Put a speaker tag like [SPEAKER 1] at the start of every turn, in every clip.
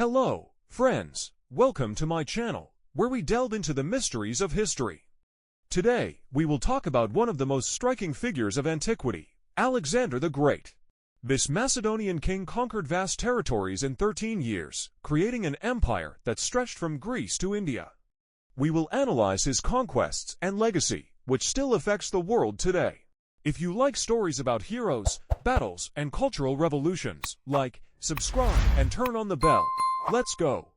[SPEAKER 1] Hello, friends. Welcome to my channel, where we delve into the mysteries of history. Today, we will talk about one of the most striking figures of antiquity, Alexander the Great. This Macedonian king conquered vast territories in 13 years, creating an empire that stretched from Greece to India. We will analyze his conquests and legacy, which still affects the world today. If you like stories about heroes, battles, and cultural revolutions, like, subscribe, and turn on the bell. Let's go.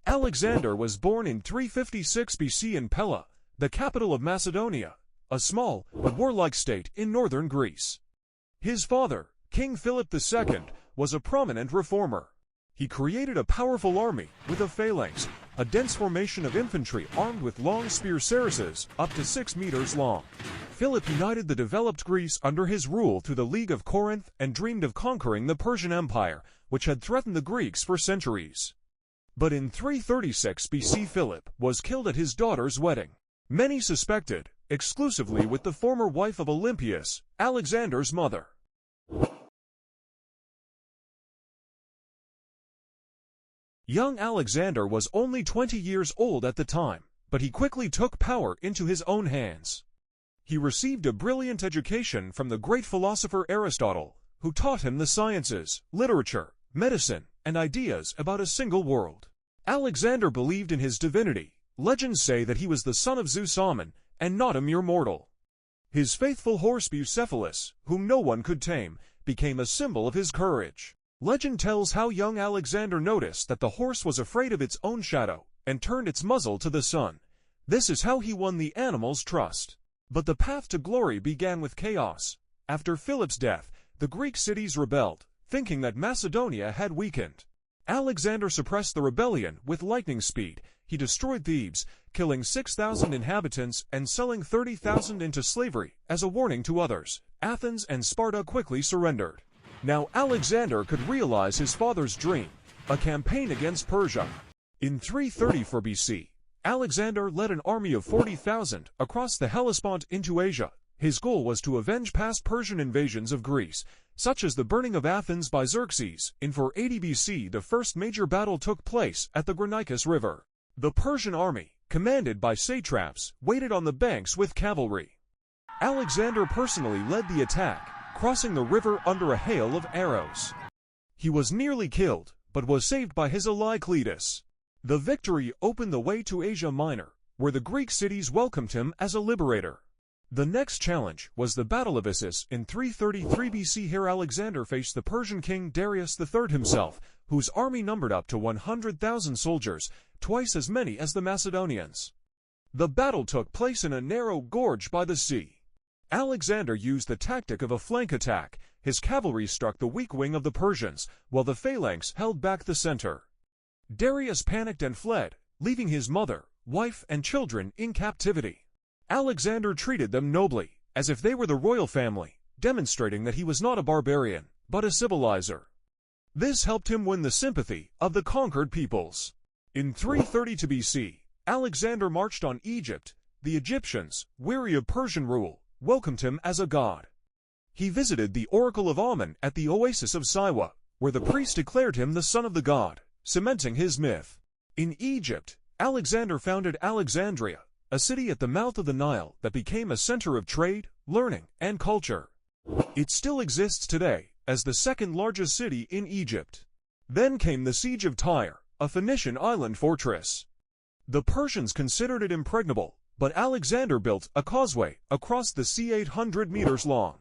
[SPEAKER 1] Alexander was born in 356 BC in Pella, the capital of Macedonia, a small but warlike state in northern Greece. His father, King Philip II, was a prominent reformer. He created a powerful army with a phalanx, a dense formation of infantry armed with long spear sarissas up to 6 meters long. Philip united the developed Greece under his rule through the League of Corinth and dreamed of conquering the Persian Empire, which had threatened the Greeks for centuries. But in 336 BC, Philip was killed at his daughter's wedding. Many suspected, exclusively with the former wife of Olympias, Alexander's mother. Young Alexander was only 20 years old at the time, but he quickly took power into his own hands. He received a brilliant education from the great philosopher Aristotle, who taught him the sciences, literature, medicine, and ideas about a single world. Alexander believed in his divinity. Legends say that he was the son of Zeus Ammon, and not a mere mortal. His faithful horse Bucephalus, whom no one could tame, became a symbol of his courage. Legend tells how young Alexander noticed that the horse was afraid of its own shadow, and turned its muzzle to the sun. This is how he won the animal's trust. But the path to glory began with chaos. After Philip's death, the Greek cities rebelled, thinking that Macedonia had weakened. Alexander suppressed the rebellion with lightning speed. He destroyed Thebes, killing 6,000 inhabitants and selling 30,000 into slavery as a warning to others. Athens and Sparta quickly surrendered. Now Alexander could realize his father's dream, a campaign against Persia. In 334 BC, Alexander led an army of 40,000 across the Hellespont into Asia. His goal was to avenge past Persian invasions of Greece, such as the burning of Athens by Xerxes. In 480 BC, the first major battle took place at the Granicus River. The Persian army, commanded by satraps, waited on the banks with cavalry. Alexander personally led the attack, crossing the river under a hail of arrows. He was nearly killed, but was saved by his ally Cletus. The victory opened the way to Asia Minor, where the Greek cities welcomed him as a liberator. The next challenge was the Battle of Issus in 333 BC. Here Alexander faced the Persian king Darius III himself, whose army numbered up to 100,000 soldiers, twice as many as the Macedonians. The battle took place in a narrow gorge by the sea. Alexander used the tactic of a flank attack. His cavalry struck the weak wing of the Persians, while the phalanx held back the center. Darius panicked and fled, leaving his mother, wife, and children in captivity. Alexander treated them nobly, as if they were the royal family, demonstrating that he was not a barbarian, but a civilizer. This helped him win the sympathy of the conquered peoples. In 332 BC, Alexander marched on Egypt. The Egyptians, weary of Persian rule, welcomed him as a god. He visited the oracle of Ammon at the oasis of Siwa, where the priest declared him the son of the god, cementing his myth. In Egypt, Alexander founded Alexandria, a city at the mouth of the Nile that became a center of trade, learning, and culture. It still exists today as the second largest city in Egypt. Then came the siege of Tyre, a Phoenician island fortress. The Persians considered it impregnable, but Alexander built a causeway across the sea 800 meters long.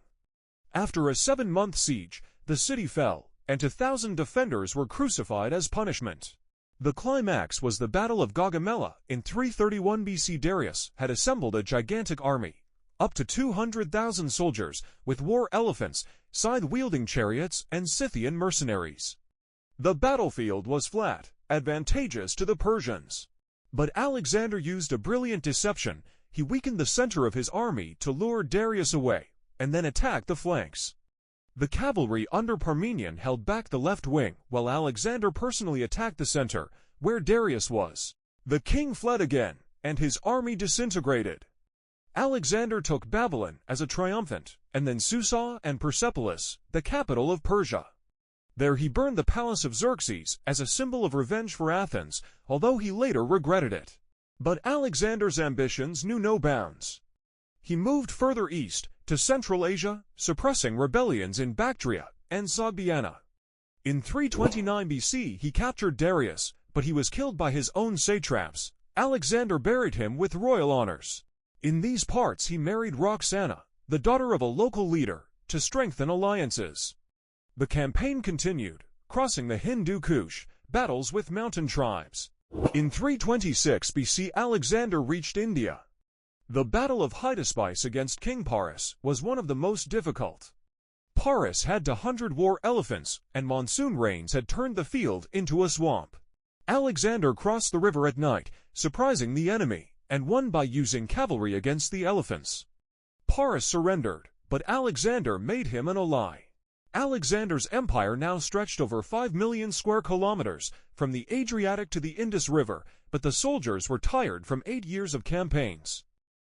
[SPEAKER 1] After a 7-month siege, the city fell, and 2,000 defenders were crucified as punishment. The climax was the Battle of Gaugamela. In 331 BC. Darius had assembled a gigantic army, up to 200,000 soldiers, with war elephants, scythe-wielding chariots, and Scythian mercenaries. The battlefield was flat, advantageous to the Persians. But Alexander used a brilliant deception. He weakened the center of his army to lure Darius away, and then attacked the flanks. The cavalry under Parmenion held back the left wing, while Alexander personally attacked the center, where Darius was. The king fled again, and his army disintegrated. Alexander took Babylon as a triumphant, and then Susa and Persepolis, the capital of Persia. There he burned the palace of Xerxes as a symbol of revenge for Athens, although he later regretted it. But Alexander's ambitions knew no bounds. He moved further east, to Central Asia, suppressing rebellions in Bactria and Sogdiana. In 329 BC he captured Darius, but he was killed by his own satraps. Alexander buried him with royal honors. In these parts he married Roxana, the daughter of a local leader, to strengthen alliances. The campaign continued, crossing the Hindu Kush, battles with mountain tribes. In 326 BC Alexander reached India. The Battle of Hydaspes against King Paris was one of the most difficult. Paris had 200 war elephants, and monsoon rains had turned the field into a swamp. Alexander crossed the river at night, surprising the enemy, and won by using cavalry against the elephants. Paris surrendered, but Alexander made him an ally. Alexander's empire now stretched over 5 million square kilometers, from the Adriatic to the Indus River, but the soldiers were tired from 8 years of campaigns.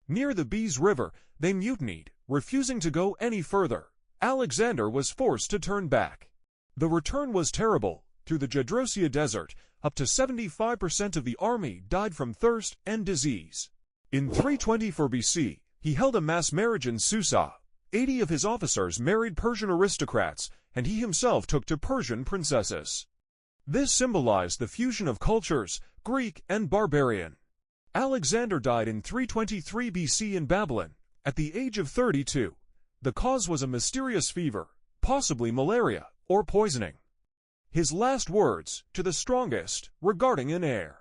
[SPEAKER 1] Near the Beas River, they mutinied, refusing to go any further. Alexander was forced to turn back. The return was terrible. Through the Gedrosia Desert, up to 75% of the army died from thirst and disease. In 324 BC, he held a mass marriage in Susa. 80 of his officers married Persian aristocrats, and he himself took to Persian princesses. This symbolized the fusion of cultures, Greek and barbarian. Alexander died in 323 BC in Babylon, at the age of 32. The cause was a mysterious fever, possibly malaria or poisoning. His last words, to the strongest, regarding an heir.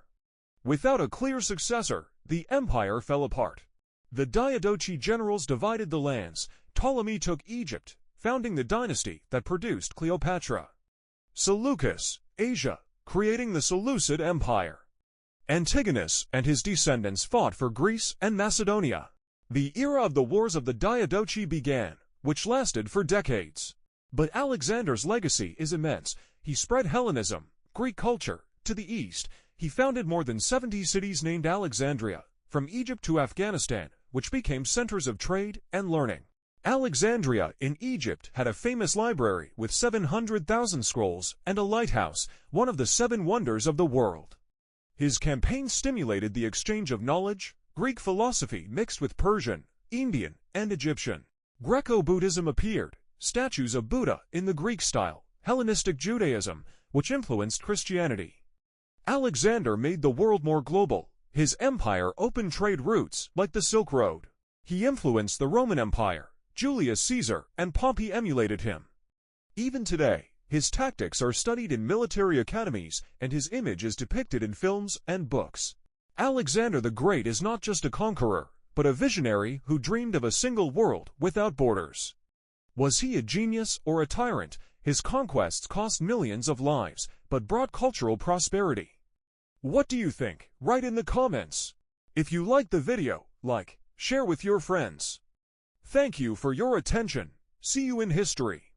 [SPEAKER 1] Without a clear successor, the empire fell apart. The Diadochi generals divided the lands. Ptolemy took Egypt, founding the dynasty that produced Cleopatra. Seleucus, Asia, creating the Seleucid Empire. Antigonus and his descendants fought for Greece and Macedonia. The era of the wars of the Diadochi began, which lasted for decades. But Alexander's legacy is immense. He spread Hellenism, Greek culture, to the east. He founded more than 70 cities named Alexandria, from Egypt to Afghanistan, which became centers of trade and learning. Alexandria in Egypt had a famous library with 700,000 scrolls and a lighthouse, one of the 7 wonders of the world. His campaign stimulated the exchange of knowledge, Greek philosophy mixed with Persian, Indian, and Egyptian. Greco-Buddhism appeared, statues of Buddha in the Greek style, Hellenistic Judaism, which influenced Christianity. Alexander made the world more global. His empire opened trade routes like the Silk Road. He influenced the Roman Empire. Julius Caesar and Pompey emulated him. Even today, his tactics are studied in military academies, and his image is depicted in films and books. Alexander the Great is not just a conqueror, but a visionary who dreamed of a single world without borders. Was he a genius or a tyrant? His conquests cost millions of lives, but brought cultural prosperity. What do you think? Write in the comments. If you liked the video, like, share with your friends. Thank you for your attention. See you in history.